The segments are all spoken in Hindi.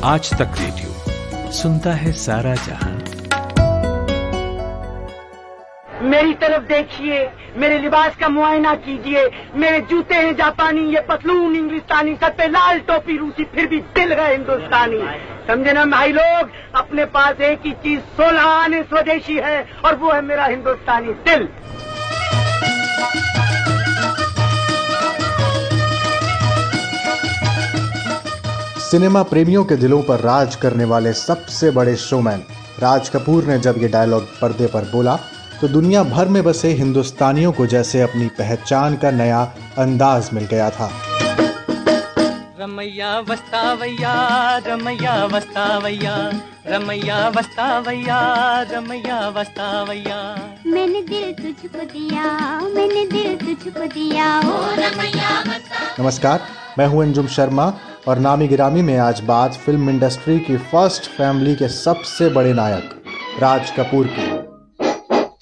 आज तक रेडियो सुनता है सारा जहां। मेरी तरफ देखिए, मेरे लिबास का मुआयना कीजिए। मेरे जूते हैं जापानी, ये पतलून इंग्लिस्तानी, सर पे लाल टोपी रूसी, फिर भी दिल है हिंदुस्तानी। समझे ना भाई लोग, अपने पास एक ही चीज 16 आने स्वदेशी है, और वो है मेरा हिंदुस्तानी दिल। सिनेमा प्रेमियों के दिलों पर राज करने वाले सबसे बड़े शोमैन राज कपूर ने जब ये डायलॉग पर्दे पर बोला तो दुनिया भर में बसे हिंदुस्तानियों को जैसे अपनी पहचान का नया अंदाज मिल गया था। रमैया वस्तावैया, रमैया वस्तावैया, रमैया वस्तावैया, रमैया वस्तावैया। मैंने दिल तुझको दिया, मैंने दिल तुझको दिया, ओ रमैया वस्तावैया। नमस्कार, मैं हूं अंजुम शर्मा और नामी गिरामी में आज बात फिल्म इंडस्ट्री की फर्स्ट फैमिली के सबसे बड़े नायक राज कपूर की।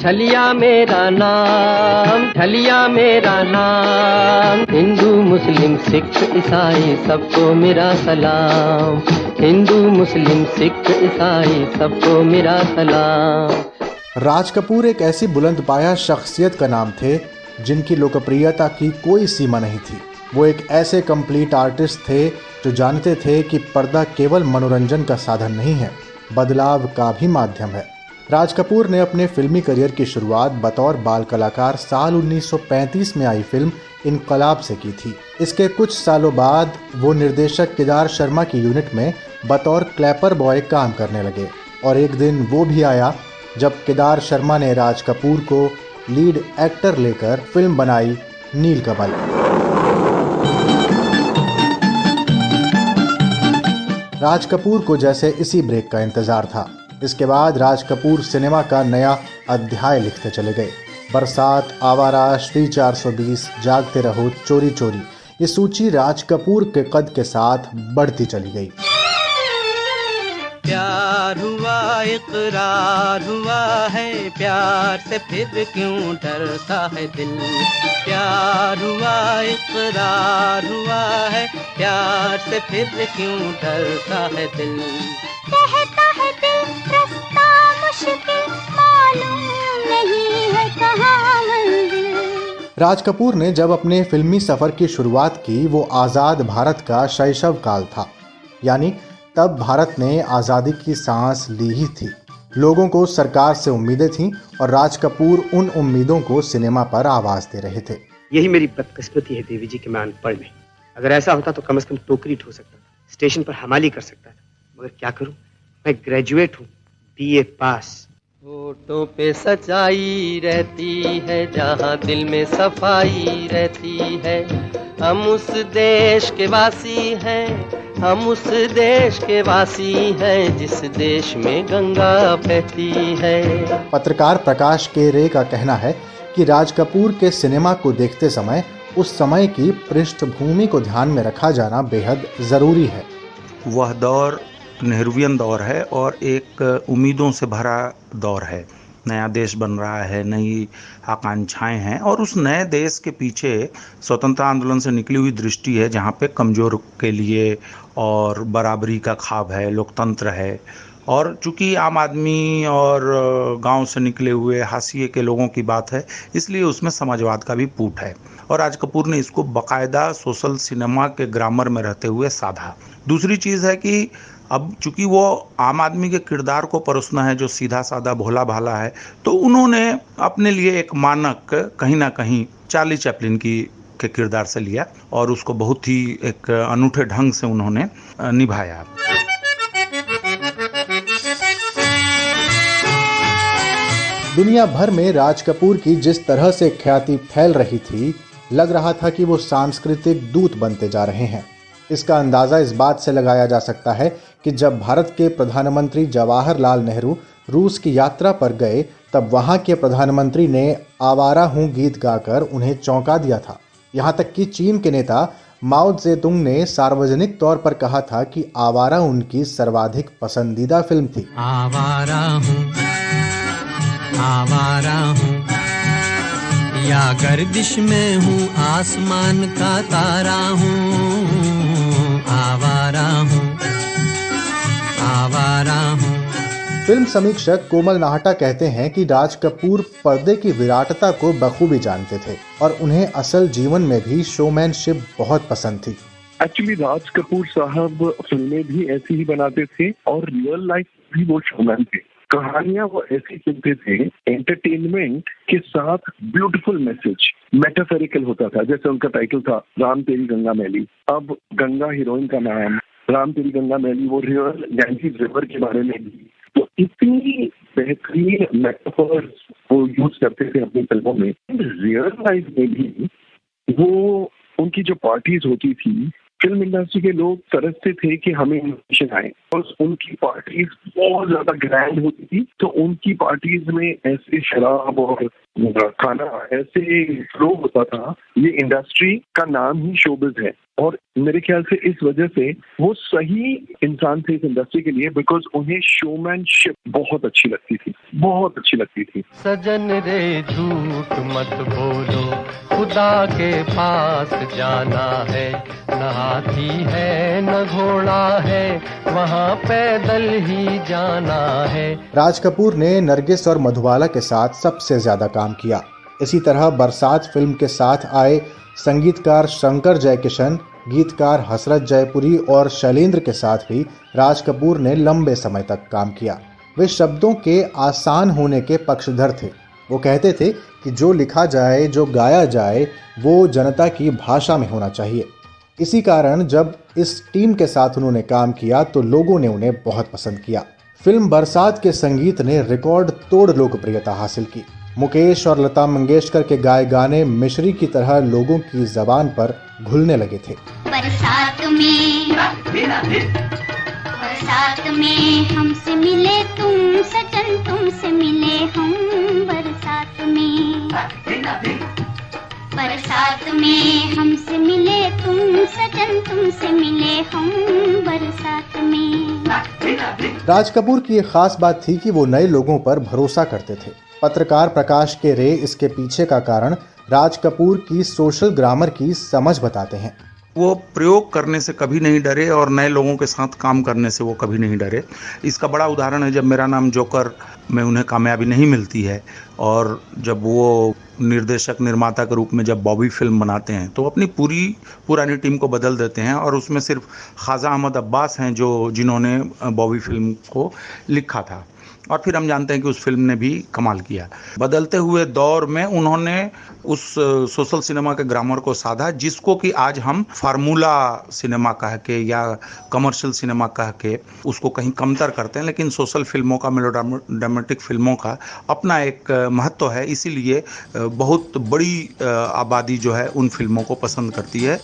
छलिया मेरा नाम, ढलिया मेरा नाम, हिंदू मुस्लिम सिख ईसाई सबको मेरा सलाम, हिंदू मुस्लिम सिख ईसाई सबको मेरा सलाम। राज कपूर एक ऐसी बुलंद पाया शख्सियत का नाम थे जिनकी लोकप्रियता की कोई सीमा नहीं थी। वो एक ऐसे कंप्लीट आर्टिस्ट थे जो जानते थे कि पर्दा केवल मनोरंजन का साधन नहीं है, बदलाव का भी माध्यम है। राज कपूर ने अपने फिल्मी करियर की शुरुआत बतौर बाल कलाकार साल 1935 में आई फिल्म इनकलाब से की थी। इसके कुछ सालों बाद वो निर्देशक केदार शर्मा की यूनिट में बतौर क्लैपर बॉय काम करने लगे और एक दिन वो भी आया जब केदार शर्मा ने राज कपूर को लीड एक्टर लेकर फिल्म बनाई नीलकमल। राज कपूर को जैसे इसी ब्रेक का इंतजार था। इसके बाद राज कपूर सिनेमा का नया अध्याय लिखते चले गए। बरसात, आवारा, श्री 420, जागते रहो, चोरी चोरी, ये सूची राज कपूर के कद के साथ बढ़ती चली गई। प्यार हुआ इकरार हुआ है, प्यार से फिर क्यों डरता है दिल, प्यार हुआ इकरार हुआ है, प्यार से फिर क्यों डरता है दिल, कहता है दिल रास्ता मुश्किल, मालूम नहीं है कहाँ मंजिल। राज कपूर ने जब अपने फिल्मी सफर की शुरुआत की वो आज़ाद भारत का शैशव काल था, यानी तब भारत ने आज़ादी की सांस ली ही थी। लोगों को सरकार से उम्मीदें थीं और राज कपूर उन उम्मीदों को सिनेमा पर आवाज़ दे रहे थे। यही मेरी बदकिस्मती है देवी जी कि मैं अनपढ़ नहीं। अगर ऐसा होता तो कम से कम टोकरी ढो सकता था, स्टेशन पर हमाली कर सकता था, मगर क्या करूं, मैं ग्रेजुएट हूं, BA पास। होठों पे सच्चाई रहती है, जहाँ दिल में सफाई रहती है, हम उस देश के वासी हैं, हम उस देश के वासी हैं, जिस देश में गंगा बहती है। पत्रकार प्रकाश के रे का कहना है कि राज कपूर के सिनेमा को देखते समय उस समय की पृष्ठभूमि को ध्यान में रखा जाना बेहद ज़रूरी है। वह दौर नेहरूवियन दौर है और एक उम्मीदों से भरा दौर है। नया देश बन रहा है, नई आकांक्षाएं हैं और उस नए देश के पीछे स्वतंत्रता आंदोलन से निकली हुई दृष्टि है, जहां पे कमज़ोर के लिए और बराबरी का ख्वाब है, लोकतंत्र है। और चूंकि आम आदमी और गांव से निकले हुए हाशिए के लोगों की बात है, इसलिए उसमें समाजवाद का भी पूट है और राज कपूर ने इसको बाकायदा सोशल सिनेमा के ग्रामर में रहते हुए साधा। दूसरी चीज़ है कि अब चूंकि वो आम आदमी के किरदार को परोसना है जो सीधा साधा भोला भाला है, तो उन्होंने अपने लिए एक मानक कहीं ना कहीं चार्ली चैपलिन के किरदार से लिया और उसको बहुत ही एक अनूठे ढंग से उन्होंने निभाया। दुनिया भर में राज कपूर की जिस तरह से ख्याति फैल रही थी, लग रहा था कि वो सांस्कृतिक दूत बनते जा रहे हैं। इसका अंदाज़ा इस बात से लगाया जा सकता है कि जब भारत के प्रधानमंत्री जवाहरलाल नेहरू रूस की यात्रा पर गए, तब वहाँ के प्रधानमंत्री ने आवारा हूँ गीत गाकर उन्हें चौंका दिया था। यहाँ तक कि चीन के नेता माओ त्से-तुंग ने सार्वजनिक तौर पर कहा था कि आवारा उनकी सर्वाधिक पसंदीदा फिल्म थी। आवारा हूँ या गर्दिश में हूँ, आसमान का तारा हूँ, आवारा हूँ। फिल्म समीक्षक कोमल नाहटा कहते हैं कि राज कपूर पर्दे की विराटता को बखूबी जानते थे और उन्हें असल जीवन में भी शोमैनशिप बहुत पसंद थी। एक्चुअली राज कपूर साहब फिल्में भी ऐसी ही बनाते थे और रियल लाइफ भी वो शोमैन थे। कहानियां वो ऐसी चुनते थे, एंटरटेनमेंट के साथ ब्यूटीफुल मैसेज, मेटाफोरिकल होता था। जैसे उनका टाइटल था राम तेरी गंगा मैली, अब गंगा हीरोइन का नाम, राम तेरी गंगा मैली वो रियल गैंजीज रिवर के बारे में भी। तो इतनी बेहतरीन मेटाफर्स वो यूज करते थे अपनी फिल्मों में। रियल लाइफ में भी वो उनकी जो पार्टीज होती थी, फिल्म इंडस्ट्री के लोग तरसते थे कि हमें इन्विटेशन आए और उनकी पार्टीज बहुत ज्यादा ग्रैंड होती थी। तो उनकी पार्टीज में ऐसे शराब और खाना ऐसे फ्लो होता था। ये इंडस्ट्री का नाम ही शोबिज है और मेरे ख्याल से इस वजह से वो सही इंसान थे इस इंडस्ट्री के लिए, बिकॉज उन्हें शोमैनशिप बहुत अच्छी लगती थी, बहुत अच्छी लगती थी। सजन रे झूठ मत बोलो, खुदा के पास जाना है, न हाथी है न घोड़ा है, वहाँ पैदल ही जाना है। राज कपूर ने नरगिस और मधुबाला के साथ सबसे ज्यादा काम किया। इसी तरह बरसात फिल्म के साथ आए संगीतकार शंकर जयकिशन, गीतकार हसरत जयपुरी और शैलेंद्र के साथ भी राज कपूर ने लंबे समय तक काम किया। वे शब्दों के आसान होने के पक्षधर थे। वो कहते थे कि जो लिखा जाए, जो गाया जाए, वो जनता की भाषा में होना चाहिए। इसी कारण जब इस टीम के साथ उन्होंने काम किया तो लोगों ने उन्हें बहुत पसंद किया। फिल्म बरसात के संगीत ने रिकॉर्ड तोड़ लोकप्रियता हासिल की। मुकेश और लता मंगेशकर के गाए गाने मिश्री की तरह लोगों की जबान पर घुलने लगे थे। बरसात में हमसे मिले तुम सजन, तुमसे मिले हम बरसात में। बरसात में हमसे मिले तुम सजन, तुमसे मिले हम बरसात में। राज कपूर की एक खास बात थी कि वो नए लोगों पर भरोसा करते थे। पत्रकार प्रकाश के रे इसके पीछे का कारण राज कपूर की सोशल ग्रामर की समझ बताते हैं। वो प्रयोग करने से कभी नहीं डरे और नए लोगों के साथ काम करने से वो कभी नहीं डरे। इसका बड़ा उदाहरण है जब मेरा नाम जोकर में उन्हें कामयाबी नहीं मिलती है और जब वो निर्देशक निर्माता के रूप में जब बॉबी फिल्म बनाते हैं तो अपनी पूरी पुरानी टीम को बदल देते हैं और उसमें सिर्फ ख्वाजा अहमद अब्बास हैं जिन्होंने बॉबी फिल्म को लिखा था। और फिर हम जानते हैं कि उस फिल्म ने भी कमाल किया। बदलते हुए दौर में उन्होंने उस सोशल सिनेमा के ग्रामर को साधा जिसको कि आज हम फार्मूला सिनेमा कह के या कमर्शियल सिनेमा कह के उसको कहीं कमतर करते हैं, लेकिन सोशल फिल्मों का, मेलोड्रामेटिक फिल्मों का अपना एक महत्व है। इसीलिए बहुत बड़ी आबादी जो है उन फिल्मों को पसंद करती है।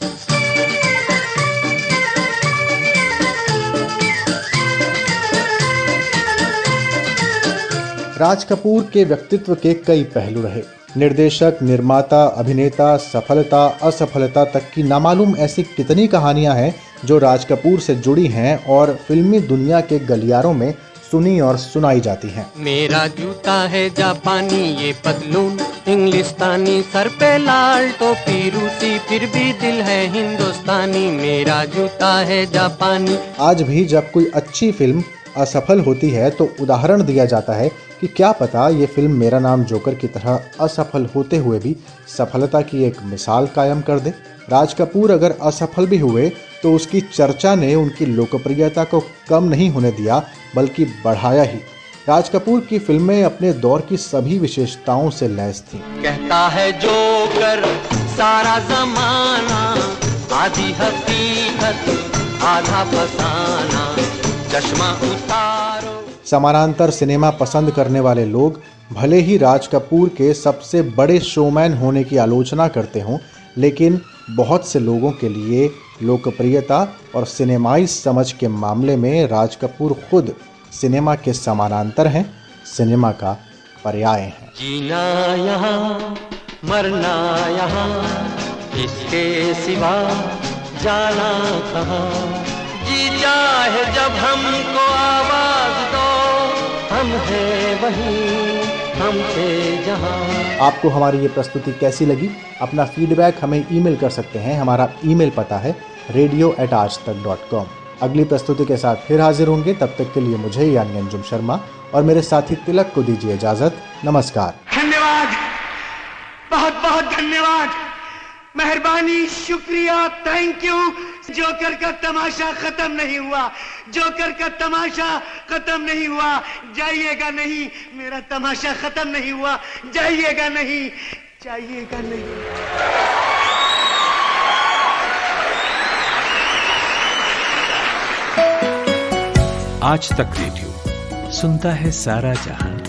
राज कपूर के व्यक्तित्व के कई पहलू रहे। निर्देशक, निर्माता, अभिनेता, सफलता, असफलता तक की नामालूम ऐसी कितनी कहानियां हैं जो राज कपूर से जुड़ी हैं और फिल्मी दुनिया के गलियारों में सुनी और सुनाई जाती हैं। मेरा जूता है जापानी, ये पतलून इंग्लिस्तानी, सर पे लाल टोपी रूसी, फिर भी दिल है हिंदुस्तानी। मेरा जूता है जापानी। आज भी जब कोई अच्छी फिल्म असफल होती है तो उदाहरण दिया जाता है कि क्या पता ये फिल्म मेरा नाम जोकर की तरह असफल होते हुए भी सफलता की एक मिसाल कायम कर दे। राज कपूर अगर असफल भी हुए तो उसकी चर्चा ने उनकी लोकप्रियता को कम नहीं होने दिया बल्कि बढ़ाया ही। राज कपूर की फिल्में अपने दौर की सभी विशेषताओं से लैस थीं। कहता है जोकर सारा जमाना, आधी हकीकत आधा फसाना, चश्मा उतारो। समानांतर सिनेमा पसंद करने वाले लोग भले ही राज कपूर के सबसे बड़े शोमैन होने की आलोचना करते हों, लेकिन बहुत से लोगों के लिए लोकप्रियता और सिनेमाई समझ के मामले में राज कपूर खुद सिनेमा के समानांतर हैं, सिनेमा का पर्याय हैं। जीना यहाँ मरना यहाँ, इसके सिवा जाना कहाँ। जी चाहे जब हमको आवाज दो, हम हैं वहीं, हमसे जहां। आपको हमारी ये प्रस्तुति कैसी लगी? अपना फीडबैक हमें ईमेल कर सकते हैं। हमारा ईमेल पता है radio@aajtak.com। अगली प्रस्तुति के साथ फिर हाजिर होंगे। तब तक के लिए मुझे यानी अंजुम शर्मा और मेरे साथी तिलक को दीजिए इजाजत। नमस्कार। धन्यवाद, बहुत बहुत धन्यवाद, मेहरबानी, शुक्रिया, थैंक यू। जोकर का तमाशा खत्म नहीं हुआ, जोकर का तमाशा खत्म नहीं हुआ। जाइएगा नहीं, मेरा तमाशा खत्म नहीं हुआ। जाइएगा नहीं, जाइएगा नहीं। आज तक रेडियो सुनता है सारा जहां।